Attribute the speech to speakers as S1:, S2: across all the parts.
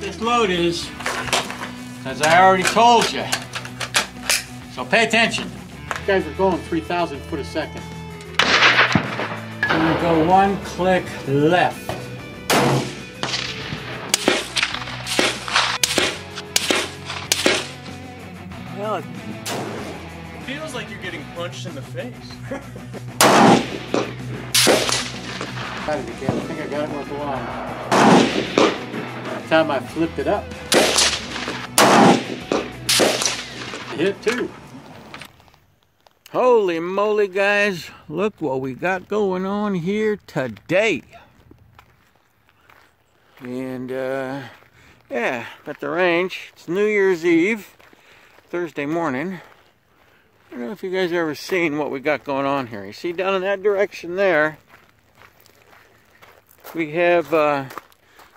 S1: this load is, as I already told you. So pay attention. These guys are going 3,000 foot a second. I'm going to go one click left. Well, it
S2: feels like you're getting punched in the face.
S1: Got it again. I think I got it worth a while. By the time I flipped it up, it hit too. Holy moly, guys. Look what we got going on here today. And, yeah, at the range. It's New Year's Eve, Thursday morning. I don't know if you guys have ever seen what we got going on here. You see down in that direction there, we have,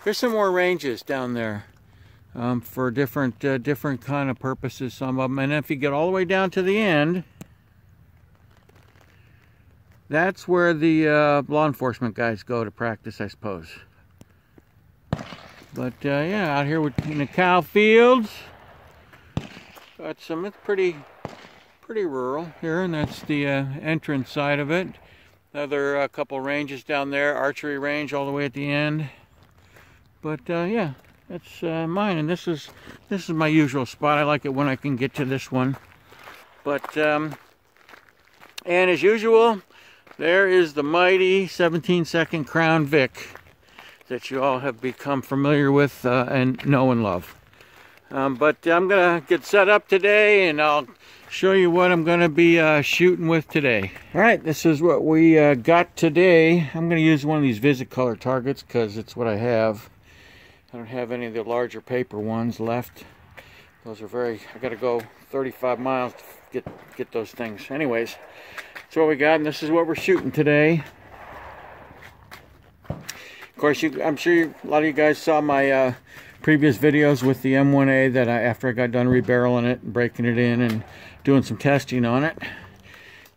S1: there's some more ranges down there for different kind of purposes, some of them. And if you get all the way down to the end, that's where the law enforcement guys go to practice, I suppose. But yeah, out here in the cow fields, got some. It's pretty rural here, and that's the entrance side of it. Another couple ranges down there, archery range all the way at the end. But yeah, that's mine, and this is my usual spot. I like it when I can get to this one. But and as usual, there is the mighty 17-second Crown Vic that you all have become familiar with and know and love. But I'm gonna get set up today, and I'll show you what I'm gonna be shooting with today. All right, this is what we got today. I'm gonna use one of these Visicolor targets because it's what I have. I don't have any of the larger paper ones left. Those are I gotta go 35 miles to get those things. Anyways, that's what we got, and this is what we're shooting today. Of course, I'm sure a lot of you guys saw my previous videos with the M1A that after I got done rebarreling it and breaking it in and doing some testing on it.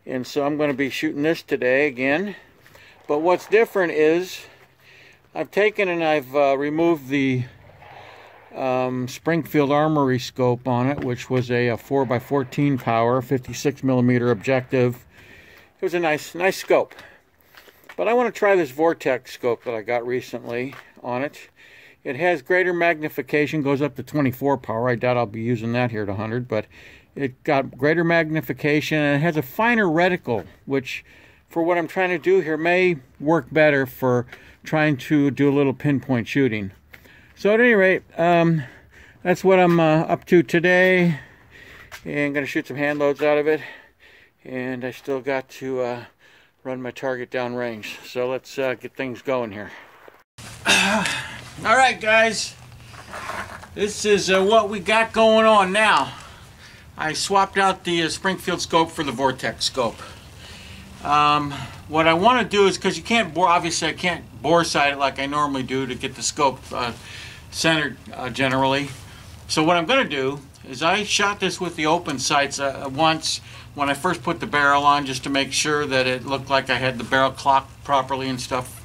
S1: And so I'm going to be shooting this today again. But what's different is I've taken and I've removed the Springfield Armory scope on it, which was a 4x14 power, 56mm objective. It was a nice scope. But I want to try this Vortex scope that I got recently on it. It has greater magnification, goes up to 24 power. I doubt I'll be using that here at 100, but it got greater magnification, and it has a finer reticle, which for what I'm trying to do here may work better for trying to do a little pinpoint shooting. So at any rate, that's what I'm up to today, and I'm going to shoot some hand loads out of it, and I still got to run my target down range. So let's get things going here. All right, guys, this is what we got going on now. I swapped out the Springfield scope for the Vortex scope. What I want to do is, because you can't bore, obviously I can't bore sight it like I normally do to get the scope centered generally. So what I'm going to do is I shot this with the open sights once when I first put the barrel on, just to make sure that it looked like I had the barrel clocked properly and stuff.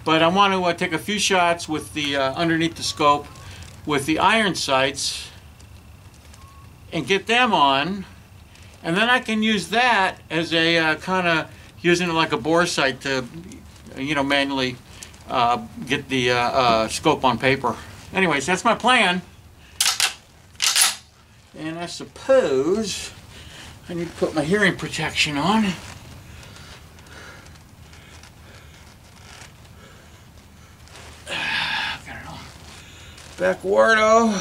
S1: But I want to take a few shots with the underneath the scope with the iron sights and get them on, and then I can use that as a kind of using it like a bore sight to, you know, manually get the scope on paper. Anyways, that's my plan. And I suppose I need to put my hearing protection on. Backwardo.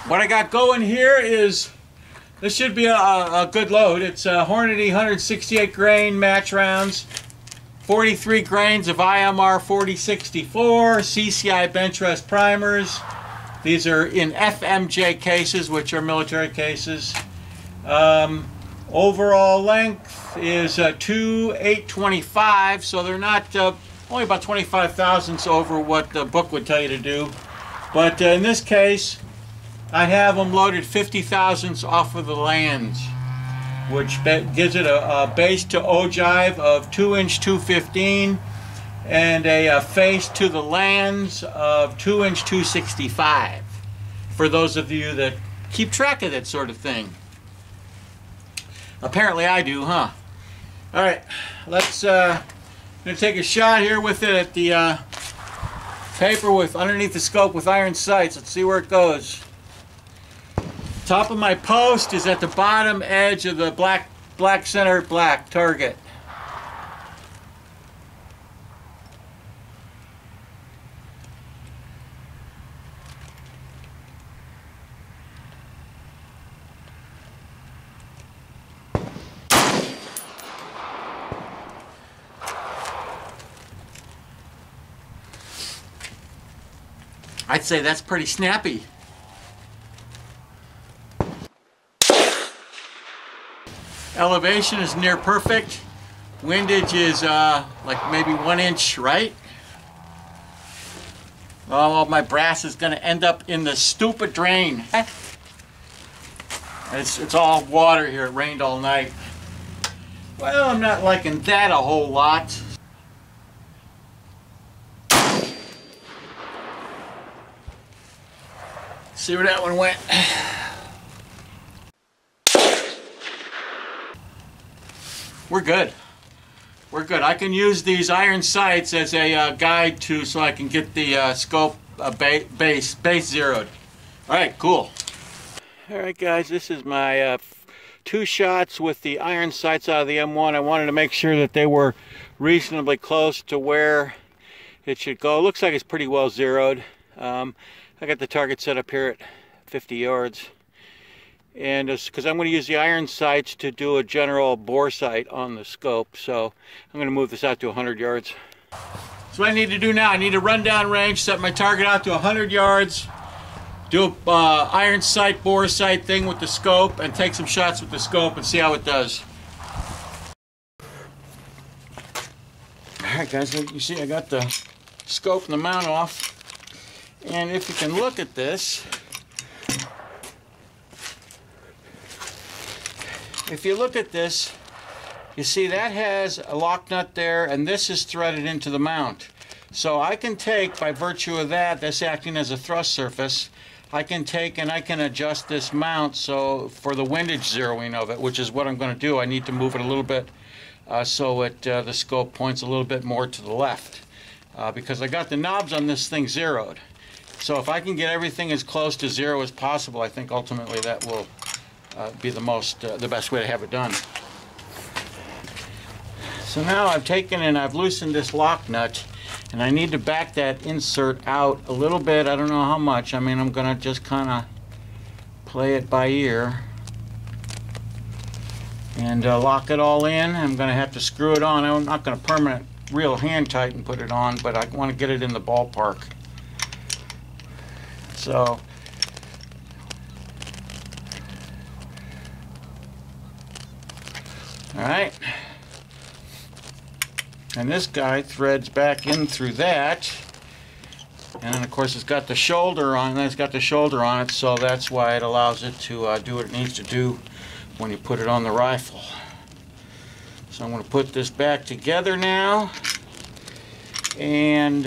S1: What I got going here is, this should be a good load. It's a Hornady 168 grain match rounds, 43 grains of IMR 4064, CCI bench rest primers. These are in FMJ cases, which are military cases. Overall length is 2.825, so they're not only about 25 thousandths over what the book would tell you to do. But in this case, I have them loaded 50 thousandths off of the lands. which gives it a base to ogive of 2" 215 and a face to the lands of 2" 265. For those of you that keep track of that sort of thing. Apparently I do, huh? All right, let's gonna take a shot here with it at the paper with underneath the scope with iron sights. Let's see where it goes. Top of my post is at the bottom edge of the black center black target. I'd say that's pretty snappy. Elevation is near perfect. Windage is like maybe 1 inch, right? Oh, my brass is going to end up in the stupid drain. It's all water here. It rained all night. Well, I'm not liking that a whole lot. See where that one went. We're good. We're good. I can use these iron sights as a guide to so I can get the scope base zeroed. All right, cool. All right, guys, this is my 2 shots with the iron sights out of the M1. I wanted to make sure that they were reasonably close to where it should go. It looks like it's pretty well zeroed. I got the target set up here at 50 yards. And because I'm going to use the iron sights to do a general bore sight on the scope, so I'm going to move this out to 100 yards. So what I need to do now, I need to run down range, set my target out to 100 yards, do a iron sight, bore sight thing with the scope, and take some shots with the scope and see how it does. Alright guys, you see I got the scope and the mount off. And if you can look at this, you see that has a lock nut there, and this is threaded into the mount. So I can take, by virtue of that, that's acting as a thrust surface, I can take and I can adjust this mount so for the windage zeroing of it, which is what I'm going to do. I need to move it a little bit so the scope points a little bit more to the left because I got the knobs on this thing zeroed. So if I can get everything as close to 0 as possible, I think ultimately that will be the best way to have it done. So now I've taken and I've loosened this lock nut, and I need to back that insert out a little bit. I don't know how much. I mean, I'm going to just kind of play it by ear and lock it all in. I'm going to have to screw it on. I'm not going to permanent real hand tighten put it on, but I want to get it in the ballpark. So alright, and this guy threads back in through that, and then of course it's got the shoulder on it, so that's why it allows it to do what it needs to do when you put it on the rifle. So I'm going to put this back together now and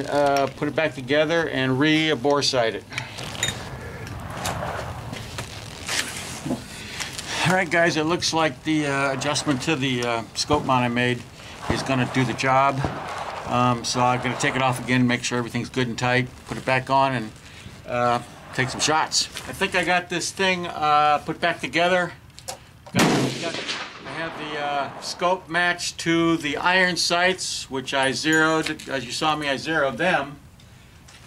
S1: put it back together and re-bore sight it. Alright guys, it looks like the adjustment to the scope mount I made is going to do the job. So I'm going to take it off again, make sure everything's good and tight, put it back on, and take some shots. I think I got this thing put back together. I have the scope matched to the iron sights, which I zeroed. As you saw me, I zeroed them.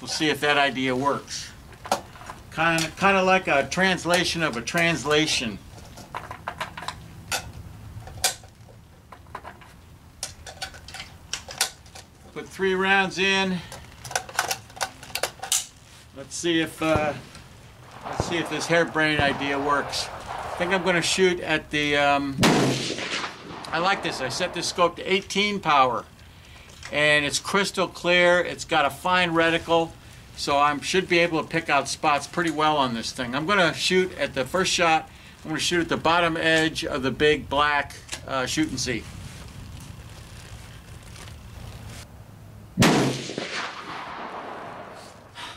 S1: We'll see if that idea works. Kind of like a translation of a translation. Put 3 rounds in. Let's see if this harebrained idea works. I think I'm going to shoot at the. I like this. I set this scope to 18 power, and it's crystal clear. It's got a fine reticle, so I should be able to pick out spots pretty well on this thing. I'm going to shoot at the first shot. I'm going to shoot at the bottom edge of the big black shooting seat.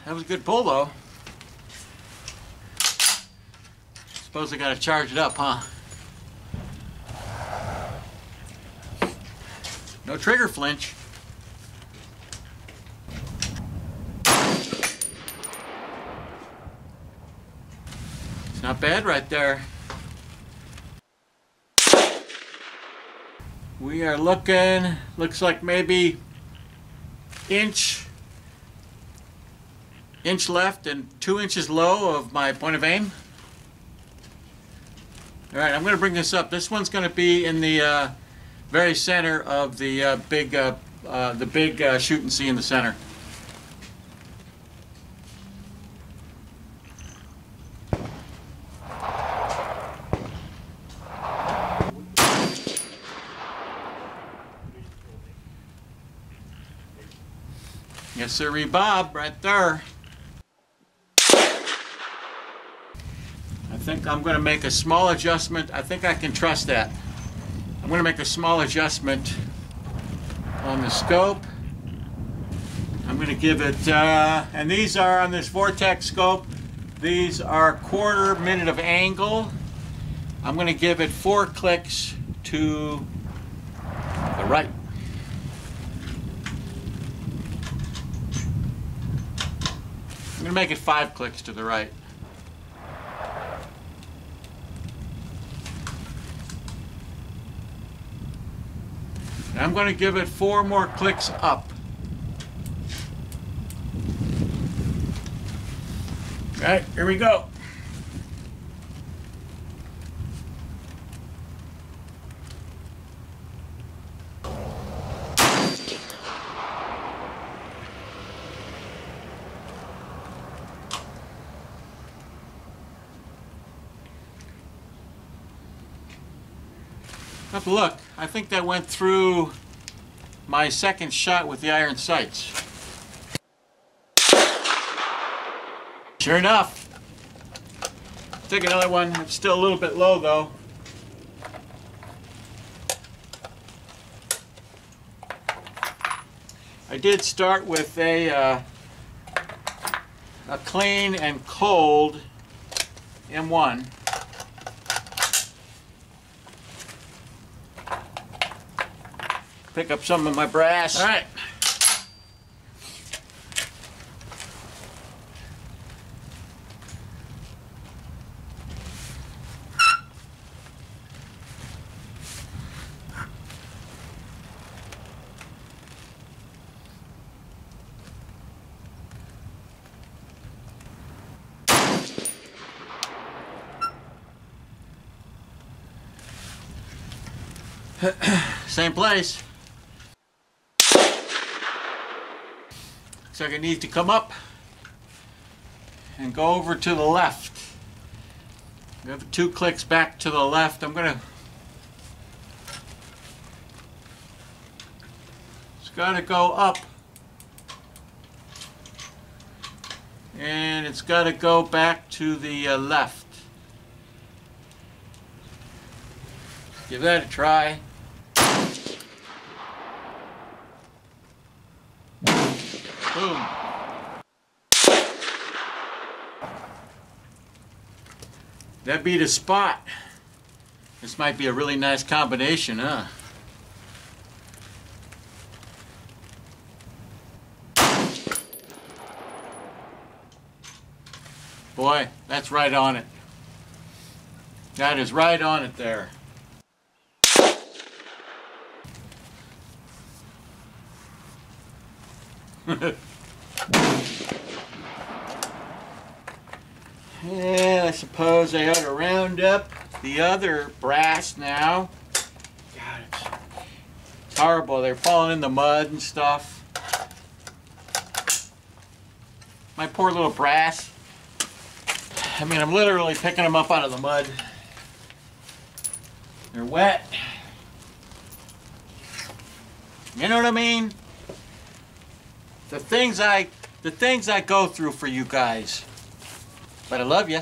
S1: That was a good pull though. Suppose I got to charge it up, huh? No trigger flinch. It's not bad right there. We are looking, looks like maybe inch left and 2 inches low of my point of aim. All right, I'm going to bring this up. This one's going to be in the very center of the big shooting sea in the center. Yes, sirree, Bob, right there. I think I'm going to make a small adjustment. I think I can trust that. I'm going to make a small adjustment on the scope. I'm going to give it, and these are on this Vortex scope, these are 1/4 minute of angle. I'm going to give it 4 clicks to the right. I'm going to make it 5 clicks to the right. And I'm going to give it 4 more clicks up. All right, here we go. Have a look. I think that went through my second shot with the iron sights. Sure enough. Take another one. It's still a little bit low though. I did start with a clean and cold M1. Pick up some of my brass. All right. Same place. Looks like it needs to come up and go over to the left. We have 2 clicks back to the left. It's got to go up and it's got to go back to the left. Give that a try. Boom. That beat a spot. This might be a really nice combination, huh? Boy, that's right on it. That is right on it there. Yeah, I suppose I ought to round up the other brass now. God, it's horrible. They're falling in the mud and stuff. My poor little brass. I mean, I'm literally picking them up out of the mud. They're wet. You know what I mean? The things I go through for you guys. But I love you.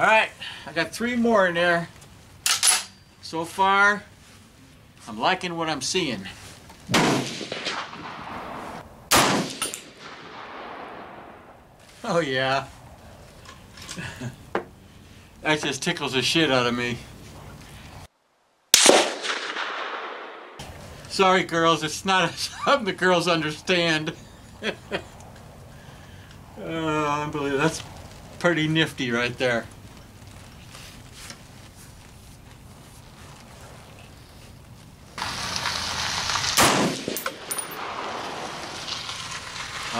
S1: All right, I got 3 more in there. So far, I'm liking what I'm seeing. Oh yeah. That just tickles the shit out of me. Sorry girls, it's not something the girls understand. Unbelievable. That's pretty nifty right there.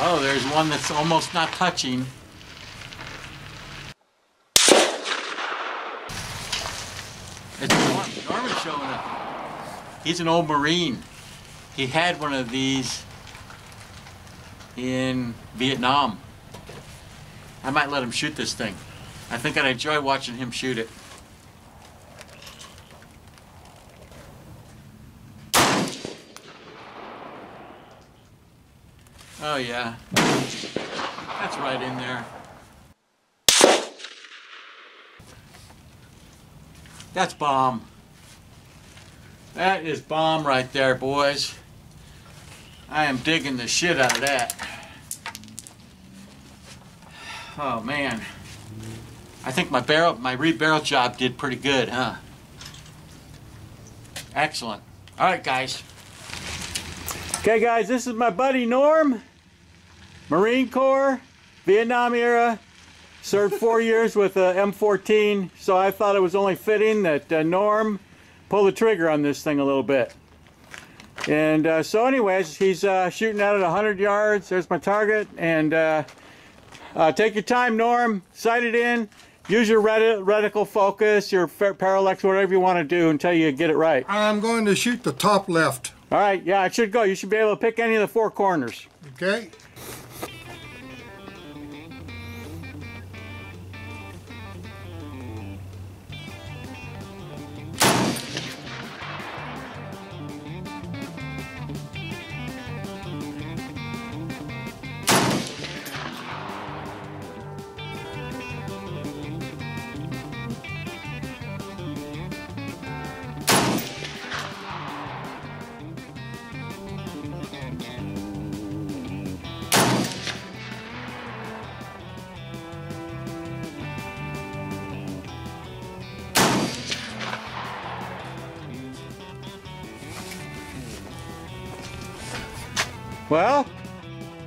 S1: Oh, there's one that's almost not touching. It's Norm. Norman's showing up. He's an old Marine. He had one of these in Vietnam. I might let him shoot this thing. I think I'd enjoy watching him shoot it. Oh yeah, that's right in there. That's bomb. That is bomb right there, boys. I am digging the shit out of that. Oh man, I think my re-barrel job did pretty good, huh? Excellent. All right, guys. Okay, guys, this is my buddy Norm. Marine Corps, Vietnam era, served 4 years with M14, so I thought it was only fitting that Norm pull the trigger on this thing a little bit. And so anyways, he's shooting at it 100 yards. There's my target. And take your time, Norm. Sight it in. Use your reticle focus, your parallax, whatever you want to do until you get it right.
S3: I'm going to shoot the top left.
S1: All right, yeah, it should go. You should be able to pick any of the 4 corners.
S3: Okay.
S1: Well,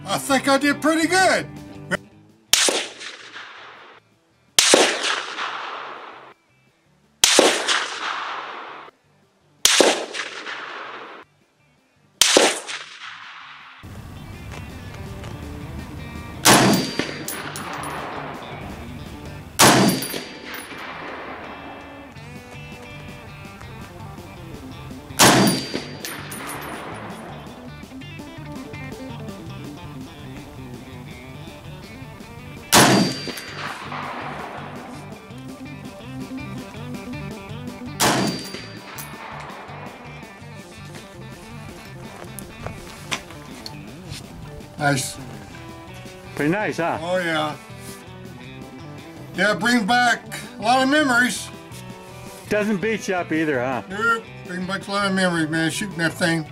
S3: I think I did pretty good. Nice.
S1: pretty nice, huh?
S3: Oh yeah. Yeah, bring back a lot of memories.
S1: Doesn't beat you up either, huh?
S3: Nope. Bring back a lot of memories, man, shooting that thing.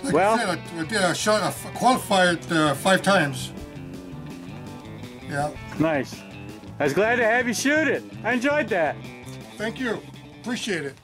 S3: Like
S1: Well,
S3: I said, I qualified 5 times. Yeah.
S1: Nice. I was glad to have you shoot it. I enjoyed that.
S3: Thank you. Appreciate it.